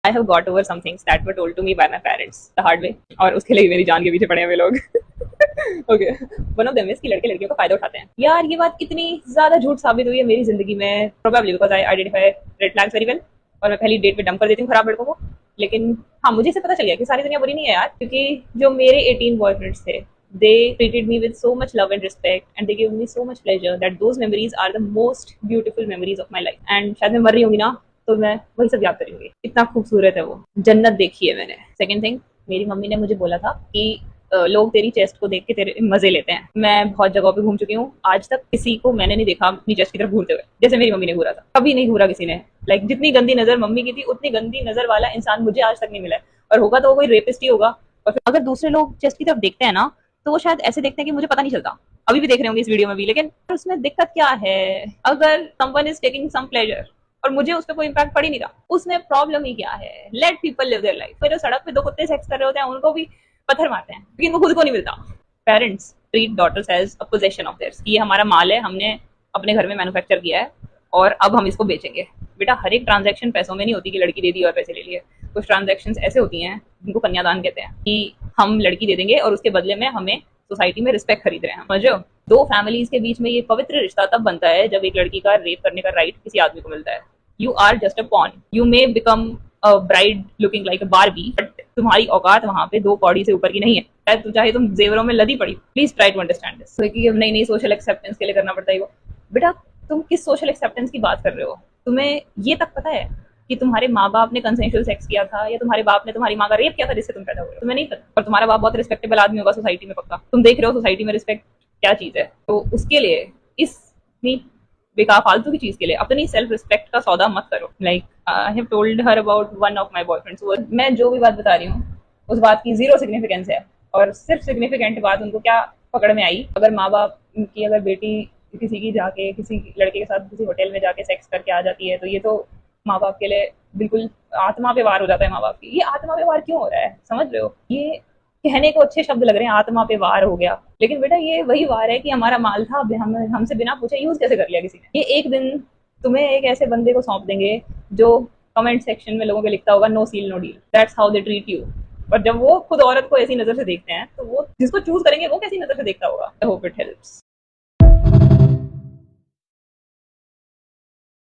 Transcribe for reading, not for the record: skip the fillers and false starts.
I have got over some things that were told to me by my parents the hard way, और उसके लिए मेरी जान के पीछे पड़े हैं वे लोग। Okay, one of them is कि लड़के लड़कियों का फायदा उठाते हैं। यार ये बात इतनी ज्यादा झूठ साबित हुई है मेरी जिंदगी में, probably because I identify red flags very well, और मैं पहली डेट पे डंप कर देती हूँ खराब लड़कों को। लेकिन हाँ, मुझे इसे पता चल गया कि सारी दुनिया बुरी नहीं है यार, क्योंकि जो मेरे 18 बॉयफ्रेंड्स थे, they treated me with so much love and respect and they gave me so much pleasure that those memories are the most beautiful memories of my life. And शायद मैं मर रही होंगी ना तो मैं वही सब याद करूंगी, इतना खूबसूरत है वो, जन्नत देखी है मैंने। सेकंड थिंग, मेरी मम्मी ने मुझे बोला था कि लोग तेरी चेस्ट को देख के तेरे मजे लेते हैं। मैं बहुत जगहों पे घूम चुकी हूँ, आज तक किसी को मैंने नहीं देखा अपनी चेस्ट की तरफ घूरते हुए जैसे मेरी मम्मी ने घूरा था। कभी नहीं घूरा किसी ने। लाइक जितनी गंदी नजर मम्मी की थी उतनी गंदी नजर वाला इंसान मुझे आज तक नहीं मिला है, और होगा तो वो कोई रेपिस्ट ही होगा। और अगर दूसरे लोग चेस्ट की तरफ देखते हैं ना तो वो शायद ऐसे देखते हैं कि मुझे पता नहीं चलता, अभी भी देख रहे होंगे इस वीडियो में भी, लेकिन उसमें दिक्कत क्या है? अगर someone is taking some pleasure और मुझे उस पर कोई इम्पैक्ट पड़ ही नहीं रहा, उसमें प्रॉब्लम ही क्या है? Let people live their life. फिर जो सड़क पे दो कुत्ते सेक्स कर रहे होते हैं उनको भी पत्थर मारते हैं, लेकिन वो खुद को नहीं मिलता। Parents treat daughters as a possession of theirs, ये हमारा माल है, हमने अपने घर में मैन्युफैक्चर किया है और अब हम इसको बेचेंगे। बेटा, हर एक ट्रांजैक्शन पैसों में नहीं होती कि लड़की दे दी और पैसे ले लिए। कुछ ट्रांजैक्शंस ऐसे होती हैं जिनको कन्यादान कहते हैं, कि हम लड़की दे देंगे और उसके बदले में हमें सोसाइटी में रिस्पेक्ट खरीद रहे हैं। समझ रहे हो? दो फैमिलीज के बीच में ये पवित्र रिश्ता तब बनता है जब एक लड़की का रेप करने का राइट किसी आदमी को मिलता है। You are just a pawn, you may become a bride looking like a Barbie, but तुम्हारी औकात वहां पे 2 कौड़ी से ऊपर की नहीं है, चाहे तुम जेवरों में लदी पड़ी। Please try to understand this. नई नई सोशल एक्सेप्टेंस के लिए करना पड़ता है वो। बेटा, तुम किस सोशल एक्सेप्टेंस की बात कर रहे हो? तुम्हें ये तक पता है कि तुम्हारे माँ बाप ने कंसेंशुअल सेक्स किया था, या तुम्हारे बाप ने तुम्हारी माँ का रेप किया था जिससे तुम पैदा हुए? तुम्हें नहीं पता। और तुम्हारा बाप बहुत रिस्पेक्टेबल आदमी होगा सोसाइटी में, पक्का। तुम देख रहे हो सोसाइटी में रिस्पेक्ट क्या चीज है, तो उसके लिए इस बेकार फालतू की चीज के लिए अपनी सेल्फ रिस्पेक्ट का सौदा मत करो। Like I have told her about one of my boyfriends. मैं जो भी बात बता रही हूँ उस बात की 0 सिग्निफिकेंस है, और सिर्फ सिग्निफिकेंट बात उनको क्या पकड़ में आई, अगर माँ बाप की अगर बेटी किसी की जाके किसी लड़के के साथ किसी होटल में जाके सेक्स करके आ जाती है, तो ये तो माँ बाप के लिए बिल्कुल आत्मा पे वार हो जाता है माँ बाप की। ये आत्मा पे वार क्यों हो रहा है, समझ रहे हो? ये कहने को अच्छे शब्द लग रहे हैं, आत्मा पे वार हो गया, लेकिन बेटा ये वही वार है कि हमारा माल था, हमसे बिना पूछे यूज कैसे कर लिया किसी ने। ये एक दिन तुम्हें एक ऐसे बंदे को सौंप देंगे जो कमेंट सेक्शन में लोगों के लिखता होगा no seal no deal, that's how they treat you. और जब वो खुद औरत को ऐसी नजर से देखते हैं तो वो जिसको चूज करेंगे वो कैसी नजर से देखता होगा। I hope it helps.